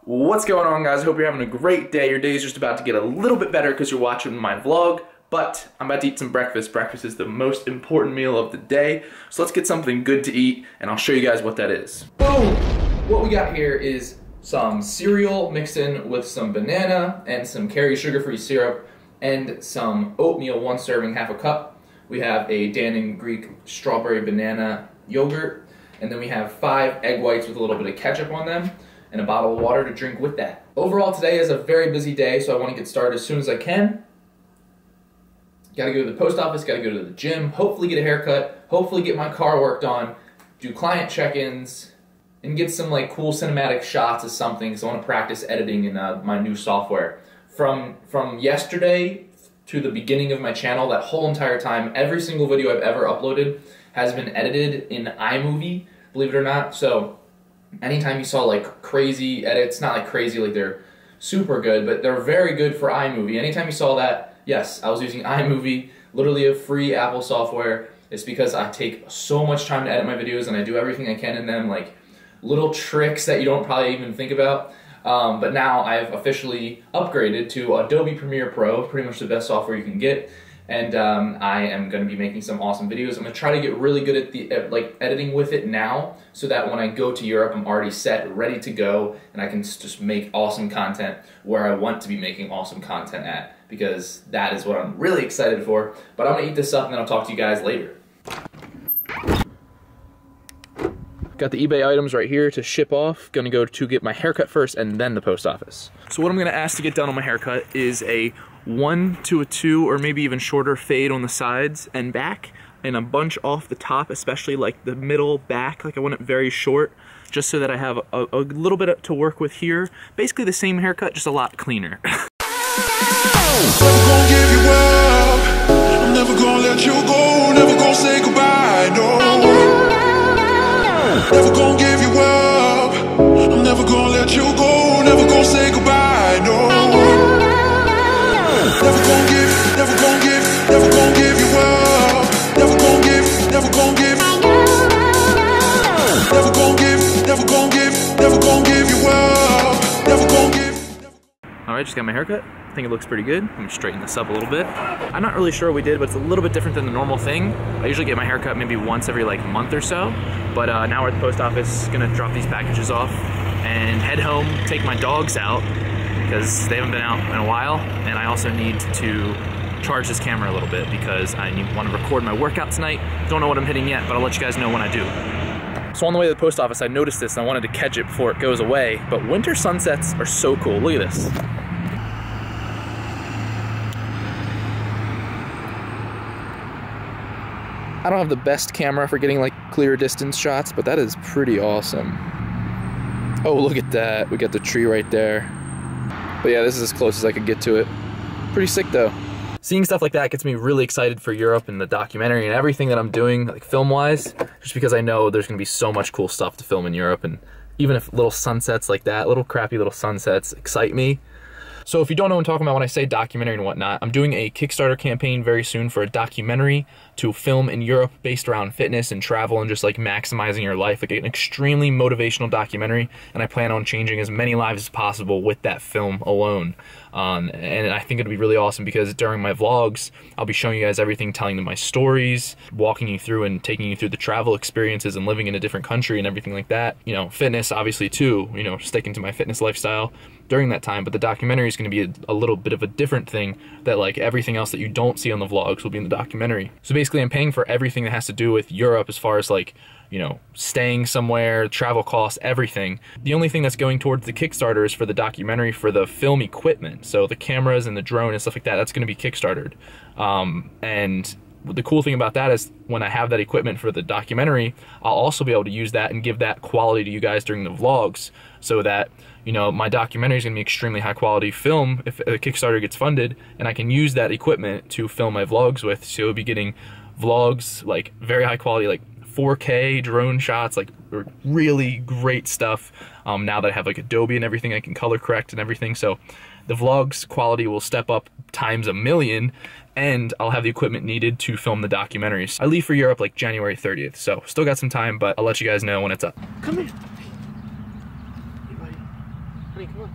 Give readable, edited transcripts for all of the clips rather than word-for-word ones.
What's going on, guys? I hope you're having a great day. Your day is just about to get a little bit better because you're watching my vlog, but I'm about to eat some breakfast. Breakfast is the most important meal of the day, so let's get something good to eat, and I'll show you guys what that is. Boom! What we got here is some cereal mixed in with some banana and some Kerry sugar-free syrup and some oatmeal, 1 serving, half a cup. We have a Dan & Greek strawberry banana yogurt, and then we have 5 egg whites with a little bit of ketchup on them, and a bottle of water to drink with that. Overall, today is a very busy day, so I want to get started as soon as I can. Gotta go to the post office, gotta go to the gym, hopefully get a haircut, hopefully get my car worked on, do client check-ins, and get some like cool cinematic shots of something, because I want to practice editing in my new software. From yesterday to the beginning of my channel, that whole entire time, every single video I've ever uploaded has been edited in iMovie, believe it or not. So anytime you saw like crazy edits, not like crazy like they're super good, but they're very good for iMovie. Anytime you saw that, yes, I was using iMovie, literally a free Apple software. It's because I take so much time to edit my videos and I do everything I can in them, like little tricks that you don't probably even think about. But now I've officially upgraded to Adobe Premiere Pro, pretty much the best software you can get. And I am going to be making some awesome videos. I'm going to try to get really good at like editing with it now, so that when I go to Europe, I'm already set, ready to go, and I can just make awesome content where I want to be making awesome content at, because that is what I'm really excited for. But I'm going to eat this up, and then I'll talk to you guys later. Got the eBay items right here to ship off. Gonna go to get my haircut first and then the post office. So what I'm gonna ask to get done on my haircut is a 1 to a 2 or maybe even shorter fade on the sides and back, and a bunch off the top, especially like the middle back. Like I want it very short, just so that I have a little bit to work with here. Basically the same haircut, just a lot cleaner. Never gonna give you up. I'm never gonna let you go. Never gonna say goodbye, no. Never gonna give you up. I'm never gonna let you go. Never gonna say goodbye, no. Never gonna give, never gonna give, never gonna give you up. Never gonna give, never gonna give. Never gonna give, never gonna give, never gonna give you up. Never gonna give. Alright, just got my haircut. I think it looks pretty good. Let me straighten this up a little bit. I'm not really sure what we did, but it's a little bit different than the normal thing. I usually get my haircut maybe once every like month or so, but now we're at the post office, gonna drop these packages off and head home, take my dogs out because they haven't been out in a while, and I also need to charge this camera a little bit because I want to record my workout tonight. Don't know what I'm hitting yet, but I'll let you guys know when I do. So on the way to the post office, I noticed this and I wanted to catch it before it goes away, but winter sunsets are so cool. Look at this. I don't have the best camera for getting like clear distance shots, but that is pretty awesome. Oh, look at that. We got the tree right there. But yeah, this is as close as I could get to it. Pretty sick though. Seeing stuff like that gets me really excited for Europe and the documentary and everything that I'm doing, like film-wise, just because I know there's gonna be so much cool stuff to film in Europe, and even if little sunsets like that, little crappy little sunsets excite me. So if you don't know what I'm talking about when I say documentary and whatnot, I'm doing a Kickstarter campaign very soon for a documentary to film in Europe based around fitness and travel and just like maximizing your life, like an extremely motivational documentary, and I plan on changing as many lives as possible with that film alone. And I think it'll be really awesome because during my vlogs, I'll be showing you guys everything, telling them my stories, walking you through and taking you through the travel experiences and living in a different country and everything like that. You know, fitness obviously too, you know, sticking to my fitness lifestyle during that time, but the documentary is going to be a little bit of a different thing, that like everything else that you don't see on the vlogs will be in the documentary. So basically I'm paying for everything that has to do with Europe as far as like, you know, staying somewhere, travel costs, everything. The only thing that's going towards the Kickstarter is for the documentary, for the film equipment. So the cameras and the drone and stuff like that, that's going to be Kickstartered. And the cool thing about that is when I have that equipment for the documentary, I'll also be able to use that and give that quality to you guys during the vlogs, so that, you know, my documentary is going to be extremely high quality film if a Kickstarter gets funded, and I can use that equipment to film my vlogs with. So you'll be getting vlogs, like very high quality, like 4K drone shots, like really great stuff. Now that I have like Adobe and everything, I can color correct and everything. So the vlogs quality will step up times a million, and I'll have the equipment needed to film the documentaries. I leave for Europe like January 30th, so still got some time, but I'll let you guys know when it's up. Come here. Hey, buddy. Honey, come on.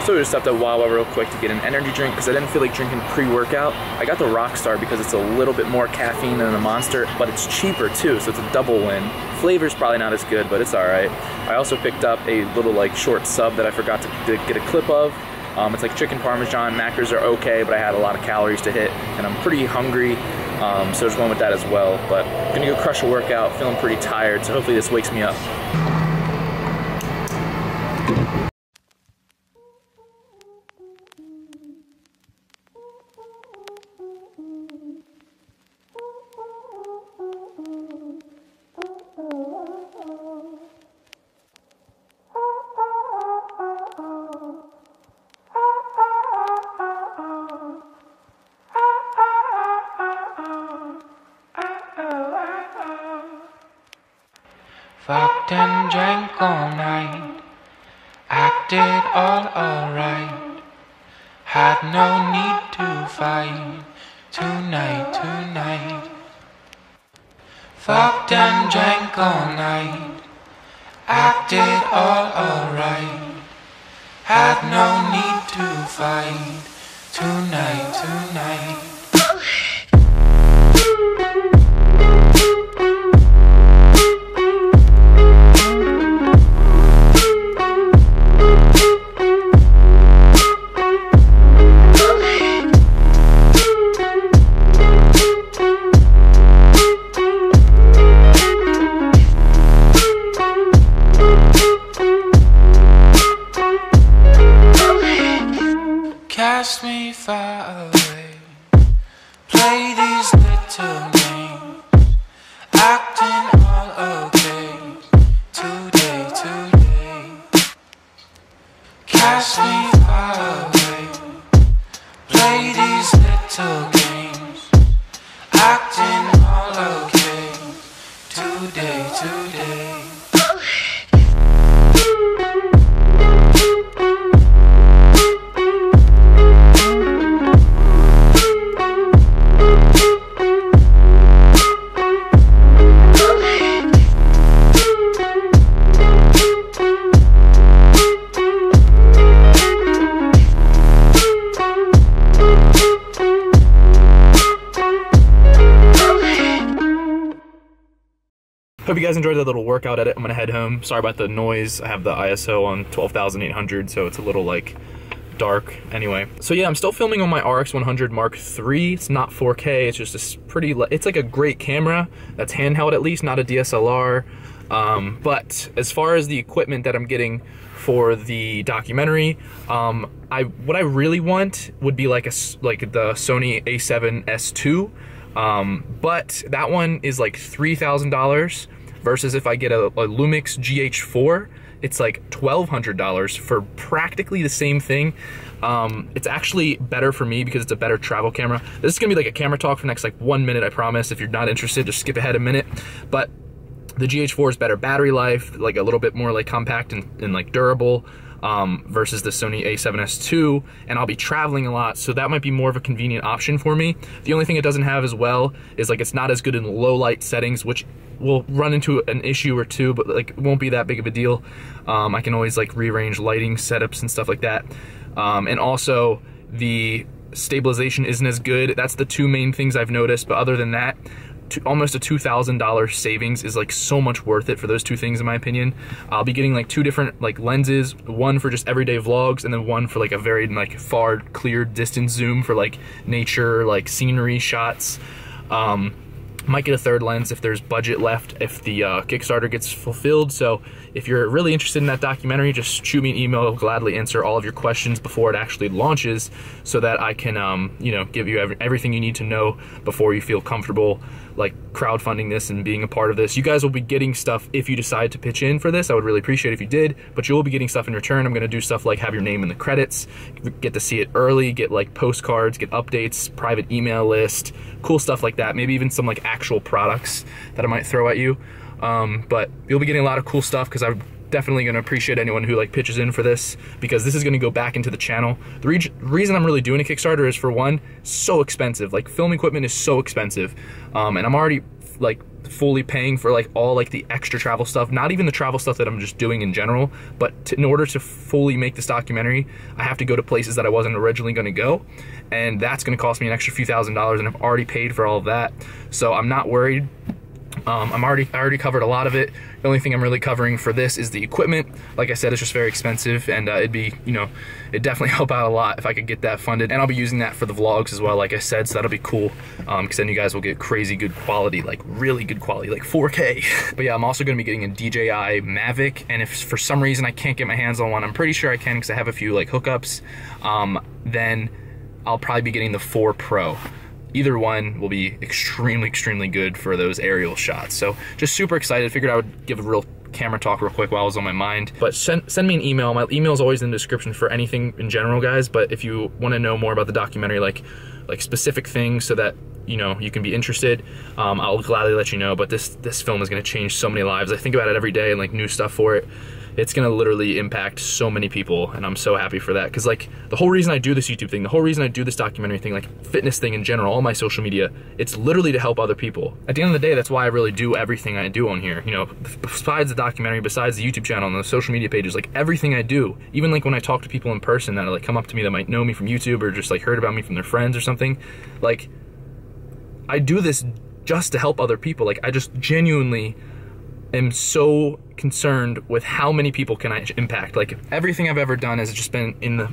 So we just stopped at Wawa real quick to get an energy drink because I didn't feel like drinking pre-workout. I got the Rockstar because it's a little bit more caffeine than the Monster, but it's cheaper too, so it's a double win. Flavor's probably not as good, but it's all right. I also picked up a little like short sub that I forgot to get a clip of. It's like chicken parmesan. Macros are okay, but I had a lot of calories to hit, and I'm pretty hungry, so I just went with that as well. But I'm gonna go crush a workout, feeling pretty tired, so hopefully this wakes me up. Fucked and drank all night, acted all alright, had no need to fight tonight. Fucked and drank all night, acted all alright, had no need to fight tonight. Cast me far away, play these little games, acting all okay, today. Cast me far away, play these little games, acting all okay, today. Hope you guys enjoyed that little workout edit. I'm gonna head home. Sorry about the noise. I have the ISO on 12,800, so it's a little like dark. Anyway, so yeah, I'm still filming on my RX 100 Mark III. It's not 4K. It's just a pretty. It's like a great camera that's handheld at least, not a DSLR. But as far as the equipment that I'm getting for the documentary, what I really want would be like the Sony A7S II. But that one is like $3,000 versus if I get a Lumix GH4, it's like $1,200 for practically the same thing. It's actually better for me because it's a better travel camera. This is gonna be like a camera talk for the next like 1 minute, I promise. If you're not interested, just skip ahead a minute. But the GH4 is better battery life, like a little bit more like compact and like durable. Versus the Sony A7S II, and I'll be traveling a lot, so that might be more of a convenient option for me. The only thing it doesn't have as well is like it's not as good in low light settings, which will run into an issue or two, but like it won't be that big of a deal. I can always like rearrange lighting setups and stuff like that. And also the stabilization isn't as good. That's the two main things I've noticed, but other than that, almost a $2,000 savings is like so much worth it for those two things in my opinion. I'll be getting like two different like lenses, one for just everyday vlogs and then one for like a very like far clear distance zoom for like nature, like scenery shots. Might get a third lens if there's budget left, if the Kickstarter gets fulfilled. So if you're really interested in that documentary, just shoot me an email. I'll gladly answer all of your questions before it actually launches so that I can, you know, give you everything you need to know before you feel comfortable like crowdfunding this and being a part of this. You guys will be getting stuff if you decide to pitch in for this. I would really appreciate it if you did, but you will be getting stuff in return. I'm gonna do stuff like have your name in the credits, get to see it early, get like postcards, get updates, private email list, cool stuff like that. Maybe even some like actual products that I might throw at you. But you'll be getting a lot of cool stuff because I definitely going to appreciate anyone who like pitches in for this, because this is going to go back into the channel. The reason I'm really doing a Kickstarter is, for one, so expensive. Like, film equipment is so expensive, and I'm already like fully paying for like all like the extra travel stuff, not even the travel stuff that I'm just doing in general, but in order to fully make this documentary, I have to go to places that I wasn't originally going to go, and that's going to cost me an extra few $1,000s, and I've already paid for all of that, so I'm not worried. I already covered a lot of it. The only thing I'm really covering for this is the equipment. Like I said, it's just very expensive, and it'd definitely help out a lot if I could get that funded. And I'll be using that for the vlogs as well, like I said, so that'll be cool, because then you guys will get crazy good quality, like really good quality, like 4K. But yeah, I'm also going to be getting a DJI Mavic, and if for some reason I can't get my hands on one, I'm pretty sure I can because I have a few like hookups, then I'll probably be getting the 4 Pro. Either one will be extremely good for those aerial shots. So just super excited. Figured I would give a real camera talk real quick while it was on my mind. But send me an email. My email is always in the description for anything in general, guys. But if you want to know more about the documentary, like specific things, so that you can be interested, I'll gladly let you know. But this film is going to change so many lives. I think about it every day, and like new stuff for it. It's gonna literally impact so many people, and I'm so happy for that. Cause like the whole reason I do this YouTube thing, the whole reason I do this documentary thing, like fitness thing in general, all my social media, it's literally to help other people. At the end of the day, that's why I really do everything I do on here. Besides the documentary, besides the YouTube channel and the social media pages, like everything I do, even like when I talk to people in person that like come up to me that might know me from YouTube or just like heard about me from their friends or something, like I do this just to help other people. Like I just genuinely am so concerned with how many people can I impact. Like everything I've ever done has just been in the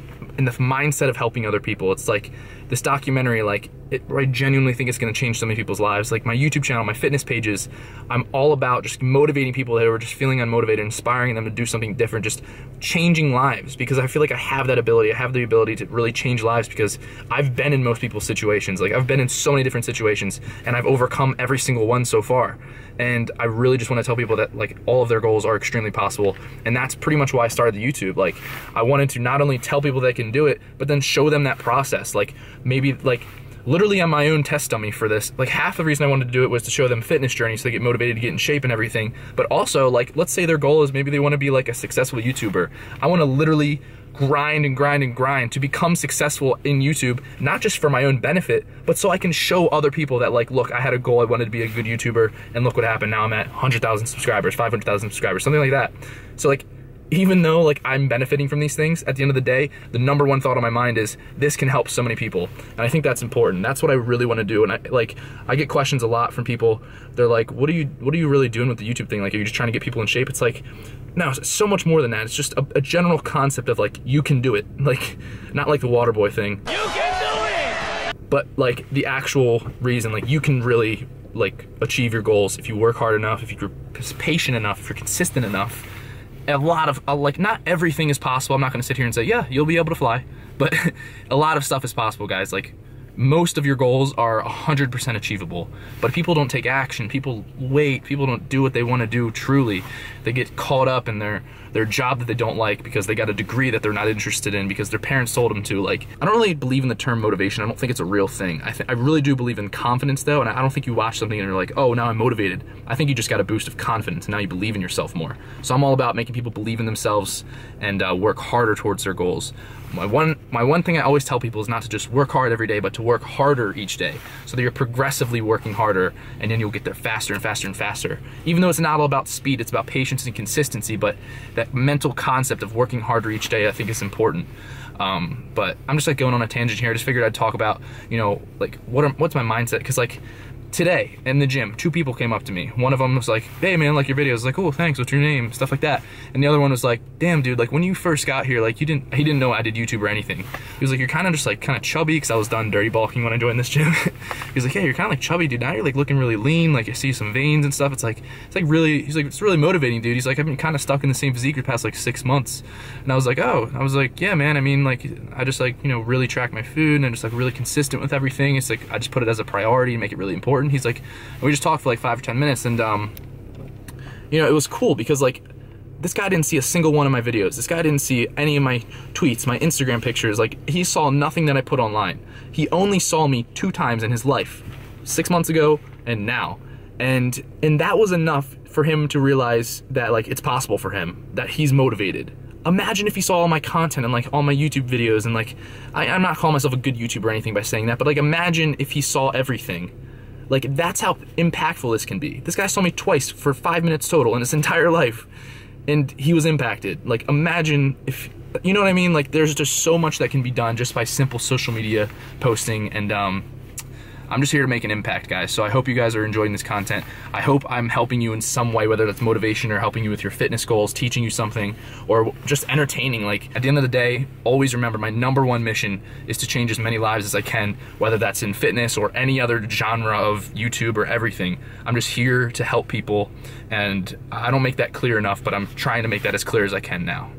mindset of helping other people. It's like this documentary, like I genuinely think it's going to change so many people's lives. Like my YouTube channel, my fitness pages, I'm all about just motivating people that are just feeling unmotivated, inspiring them to do something different, just changing lives, because I feel like I have that ability. I have the ability to really change lives because I've been in most people's situations. Like I've been in so many different situations, and I've overcome every single one so far. And I really just want to tell people that like all of their goals are extremely possible, and that's pretty much why I started the YouTube. Like I wanted to not only tell people they can do it, but then show them that process. Like maybe like literally I'm my own test dummy for this. Like half the reason I wanted to do it was to show them fitness journey so they get motivated to get in shape and everything. But also, like, let's say their goal is maybe they want to be like a successful YouTuber. I want to literally grind and grind and grind to become successful in YouTube, not just for my own benefit, but so I can show other people that like, look, I had a goal, I wanted to be a good YouTuber, and look what happened. Now I'm at 100,000 subscribers, 500,000 subscribers, something like that. So like, even though like I'm benefiting from these things, at the end of the day, the number one thought on my mind is this can help so many people. And I think that's important. That's what I really want to do. And I get questions a lot from people. They're like, what are you really doing with the YouTube thing? Like, are you just trying to get people in shape? It's like, no, it's so much more than that. It's just a general concept of like, you can do it. Like, not like the water boy thing. You can do it! But like the actual reason, like you can really like achieve your goals if you work hard enough, if you're patient enough, if you're consistent enough. A lot of, like, not everything is possible. I'm not gonna sit here and say, yeah, you'll be able to fly, but a lot of stuff is possible, guys. Like, most of your goals are 100% achievable, but people don't take action. People wait. People don't do what they want to do truly. They get caught up in their job that they don't like because they got a degree that they're not interested in because their parents told them to. Like, I don't really believe in the term motivation. I don't think it's a real thing. I really do believe in confidence, though, and I don't think you watch something and you're like, oh, now I'm motivated. I think you just got a boost of confidence, and now you believe in yourself more. So I'm all about making people believe in themselves and work harder towards their goals. My one thing I always tell people is not to just work hard every day, but to work harder each day, so that you're progressively working harder, and then you'll get there faster and faster and faster. Even though it's not all about speed, it's about patience and consistency, but that mental concept of working harder each day I think is important. But I'm just like going on a tangent here. I just figured I'd talk about, like what's my mindset, because like today in the gym, 2 people came up to me. One of them was like, hey man, like your videos. I was like, oh, thanks, what's your name? Stuff like that. And the other one was like, damn dude, like when you first got here, like he didn't know I did YouTube or anything. He was like, you're kind of just like kind of chubby, because I was done dirty bulking when I joined this gym. He was like, yeah, you're kind of like chubby, dude. Now you're like looking really lean, like I see some veins and stuff. It's like really, he's like, it's really motivating, dude. He's like, I've been kind of stuck in the same physique for the past like 6 months. And I was like, oh, yeah man, I mean, like I just like, really track my food, and I'm just like really consistent with everything. It's like I just put it as a priority and make it really important. He's like, we just talked for like 5 or 10 minutes, and it was cool because like this guy didn't see a single one of my videos. This guy didn't see any of my tweets, my Instagram pictures. Like, he saw nothing that I put online. He only saw me 2 times in his life, 6 months ago and now. And that was enough for him to realize that like it's possible for him, that he's motivated. Imagine if he saw all my content and like all my YouTube videos and like, I'm not calling myself a good YouTuber or anything by saying that, but like imagine if he saw everything. Like that's how impactful this can be. This guy saw me twice for 5 minutes total in his entire life and he was impacted. Like imagine if, you know what I mean? Like there's just so much that can be done just by simple social media posting, and I'm just here to make an impact, guys. So I hope you guys are enjoying this content. I hope I'm helping you in some way, whether that's motivation or helping you with your fitness goals, teaching you something, or just entertaining. Like at the end of the day, always remember my #1 mission is to change as many lives as I can, whether that's in fitness or any other genre of YouTube or everything. I'm just here to help people, and I don't make that clear enough, but I'm trying to make that as clear as I can now.